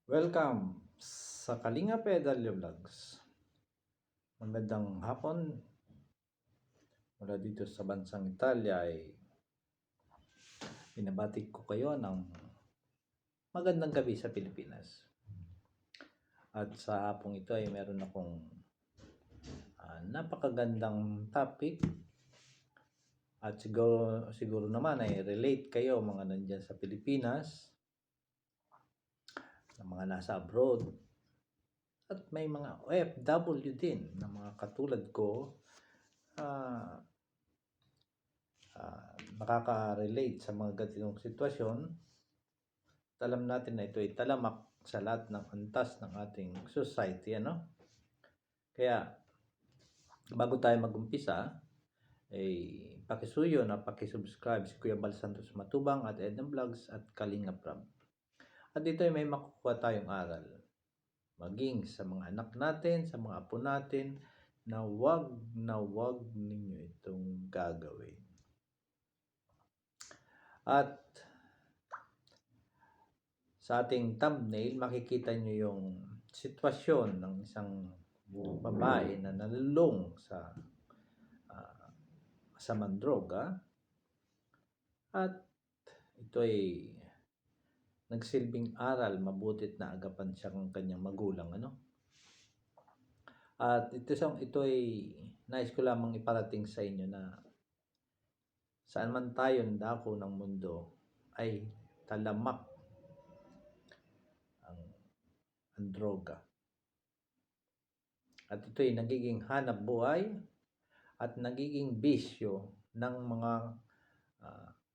Welcome sa Kalinga Pedalyo Vlogs. Magandang hapon mula dito sa bansang Italia ay binabati ko kayo ng magandang gabi sa Pilipinas. At sa hapong ito ay meron akong napakagandang topic at siguro naman ay relate kayo mga nandyan sa Pilipinas, na mga nasa abroad, at may mga OFW din na mga katulad ko nakaka-relate sa mga ganitong sitwasyon. Alam natin na ito ay talamak sa lahat ng antas ng ating society, ano? Kaya bago tayo mag-umpisa, ay pakisuyo na pakisubscribe si Kuya Bal Santos Matubang at Edna Vlogs at Kalinga Prab. At dito ay may makukuha tayong aral. Maging sa mga anak natin, sa mga apo natin, na wag ninyo itong gagawin. At sa ating thumbnail, makikita nyo yung sitwasyon ng isang babae na nalulong sa masamang droga. At ito ay nagsilbing aral, mabutit na agapan siya ng kanyang magulang, ano? At ito ay nais ko lamang iparating sa inyo na saan man tayo dako ng mundo ay talamak ang droga. At ito ay nagiging hanap buhay at nagiging bisyo ng mga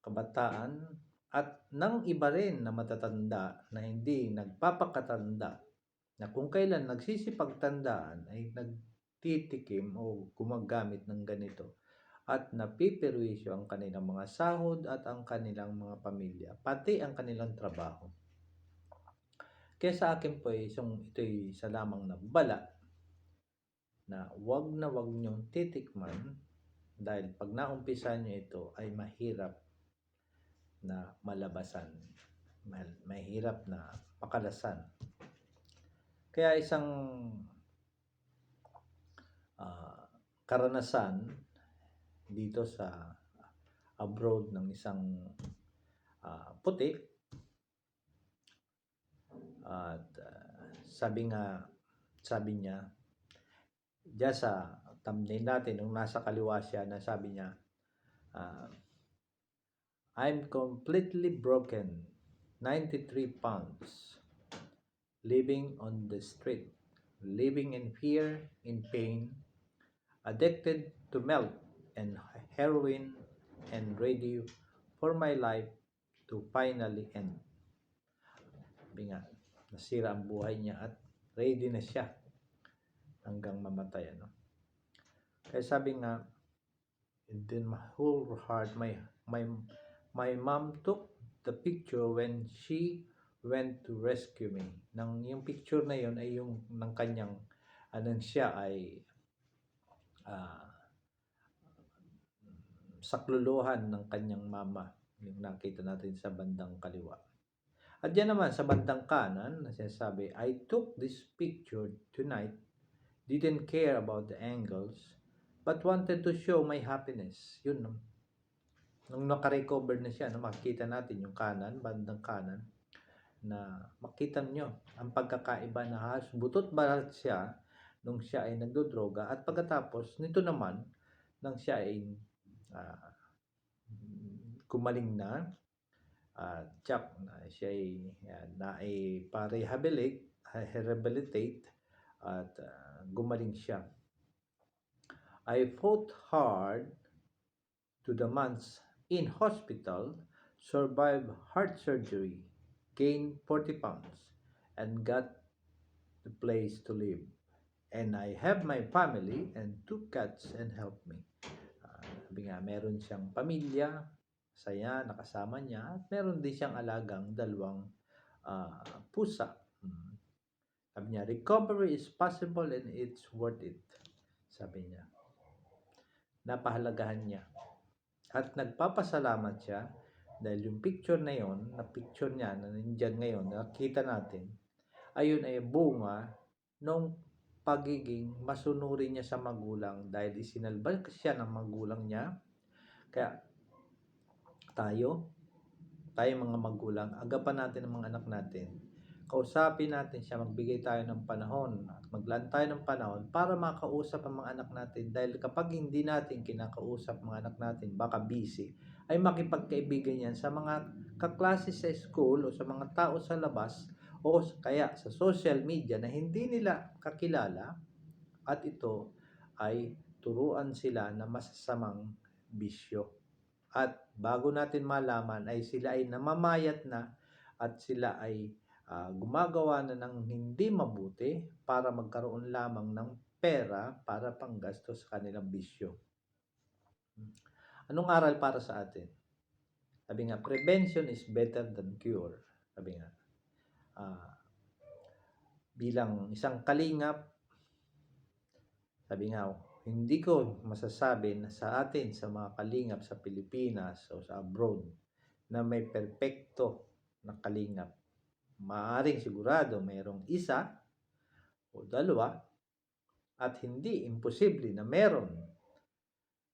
kabataan at ng iba rin na matatanda na hindi nagpapakatanda, na kung kailan nagsisipagtandaan ay nagtitikim o gumagamit ng ganito at napiperwisyo ang kanilang mga sahod at ang kanilang mga pamilya, pati ang kanilang trabaho. Kaya sa akin po ito'y isa lamang na bala na wag niyong titikman, dahil pag naumpisa nyo ito ay mahirap na malabasan, mahirap na makalasan. Kaya isang karanasan dito sa abroad ng isang puti, at sabi niya diyan sa thumbnail natin, nung nasa kaliwa siya, na sabi niya, I'm completely broken, 93 pounds, living on the street, living in fear, in pain, addicted to meth and heroin, and ready for my life to finally end. Sabi nga, nasira ang buhay niya at ready na siya hanggang mamatay, ano? Kaya sabi nga, in my whole heart, my mom took the picture when she went to rescue me. Yung picture na yun ay yung ng kanyang siya ay sakluluhan ng kanyang mama, yung nakita natin sa bandang kaliwa. At yan naman sa bandang kanan, sinasabi, I took this picture tonight, didn't care about the angles, but wanted to show my happiness. Yun, no? Nung naka-recover na siya, makikita natin yung kanan, bandang kanan, na makita nyo ang pagkakaiba na halos butot balat siya nung siya ay nagdodroga, at pagkatapos nito naman nang siya ay gumaling na, tsak na siya ay pa-rehabilitate at gumaling siya. I fought hard to the months in hospital, survived heart surgery, gained 40 pounds, and got the place to live. And I have my family and 2 cats and help me. Sabi nga, meron siyang pamilya, saya, nakasama niya, at meron din siyang alagang 2 pusa. Sabi niya, recovery is possible and it's worth it. Sabi niya, napahalagahan niya. At nagpapasalamat siya dahil yung picture na yon, na picture niya na nandiyan ngayon, nakita natin, ayun ay bunga nung pagiging masunuri niya sa magulang dahil isinalba siya ng magulang niya. Kaya tayo mga magulang, agapan natin ang mga anak natin. Kausapin natin siya, magbigay tayo ng panahon at maglaan tayo ng panahon para makausap ang mga anak natin, dahil kapag hindi natin kinakausap mga anak natin, baka busy, ay makipagkaibigan yan sa mga kaklase sa school o sa mga tao sa labas o kaya sa social media na hindi nila kakilala, at ito ay turuan sila na masasamang bisyo. At bago natin malaman ay sila ay namamayat na at sila ay gumagawa na ng hindi mabuti para magkaroon lamang ng pera para panggastos sa kanilang bisyo. Anong aral para sa atin? Sabi nga, prevention is better than cure. Sabi nga, bilang isang kalingap, sabi nga, hindi ko masasabi na sa atin, sa mga kalingap sa Pilipinas o sa abroad, na may perpekto na kalingap. Maaring sigurado mayroong isa o dalawa, at hindi imposible na meron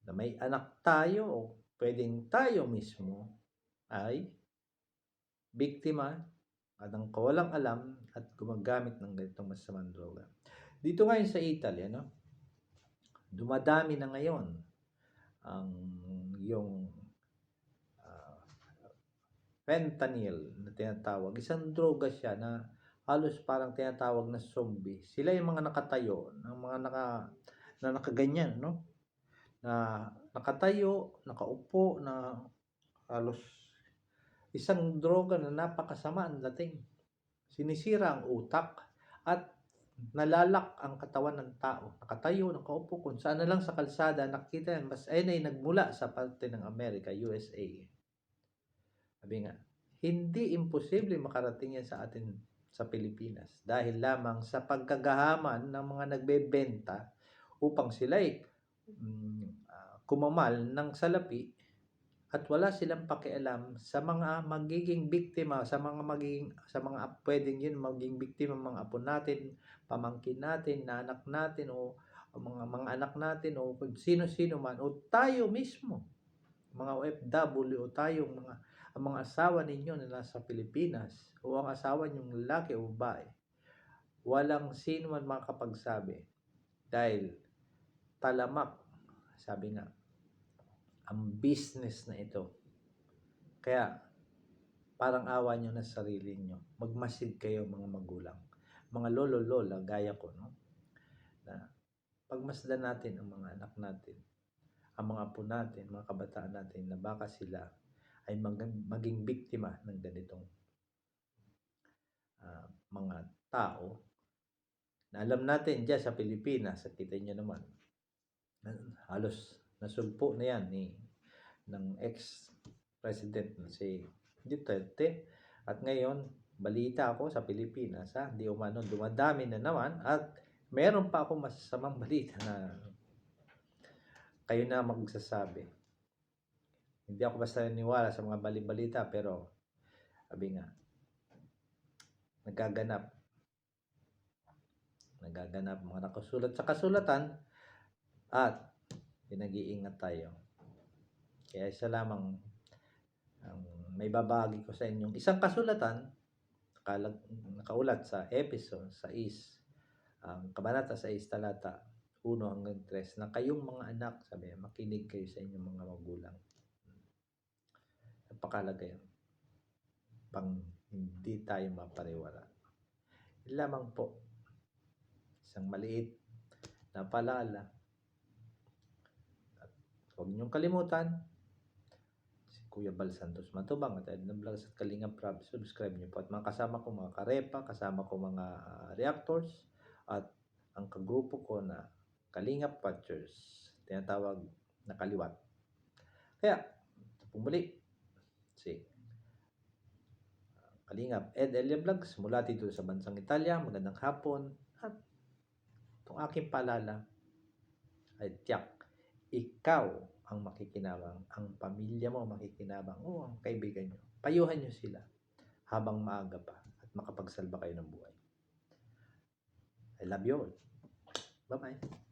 na may anak tayo o pwedeng tayo mismo ay biktima at ang kawalang alam at gumagamit ng ganitong masamang droga. Dito ngayon sa Italy, dumadami na ngayon ang yung fentanyl na tinatawag. Isang droga siya na halos parang tinatawag na zombie. Sila yung mga nakatayo, ng mga nakaganyan, no? Na nakatayo, nakaupo, na halos isang droga na napakasama ang dating. Sinisira ang utak at nalalak ang katawan ng tao. Nakatayo, nakaupo, kung saan na lang sa kalsada, nakita yan. Mas ay nagmula sa parte ng Amerika, USA. Sabi nga, hindi imposible makarating yan sa atin sa Pilipinas dahil lamang sa pagkagahaman ng mga nagbebenta upang sila'y kumamal ng salapi at wala silang pakialam sa mga magiging biktima, sa mga pwedeng yun maging biktima, mga apo natin, pamangkin natin, na anak natin, o mga anak natin, o sino-sino man, o tayo mismo, mga OFW, o tayong ang mga asawa ninyo na nasa Pilipinas, o ang asawa niyong lalaki o babae. Walang sino man makapagsabi dahil talamak, sabi nga, ang business na ito. Kaya parang awa nyo na sarili nyo. Magmasid kayo mga magulang, mga lolo-lola gaya ko, no? Na pagmasdan natin ang mga anak natin, ang mga apo natin, mga kabataan natin, na baka sila ay maging biktima ng ganitong mga tao na alam natin dyan sa Pilipinas. Kita nyo naman, halos nasulpo na yan ng ex-president na si Duterte. At ngayon, balita ako sa Pilipinas, di umano dumadami na naman, at meron pa akong masasamang balita na kayo na magsasabi. Hindi ako basta naniwala sa mga balibalita, pero sabi nga, nagaganap mga nakasulat sa kasulatan, at pinag-iingat tayo. Kaya isa lamang ang may babagi ko sa inyong isang kasulatan nakaulat sa Epeso 6, kabanata 6, talata 1 hanggang 3, na kayong mga anak, sabi, makinig kayo sa inyong mga magulang. Napakalaga yun, pang hindi tayo mapariwara. Yun lamang po, isang maliit na paalala. At huwag niyong kalimutan, si Kuya Bal Santos Matubang at Edna Vlogs at Kalingap Prab, subscribe niyo po. At mga kasama ko, mga karepa, kasama ko mga reactors, at ang kagrupo ko na Kalingap Watchers, tinatawag na kaliwat. Kaya, pumuli si Kalingap Ed Elia Vlogs mula dito sa bansang Italia. Magandang hapon. At itong aking paalala ay tiyak, ikaw ang makikinabang, ang pamilya mo makikinabang, o ang kaibigan nyo. Payuhan nyo sila habang maaga pa at makapagsalba kayo ng buhay. I love you all. Bye-bye.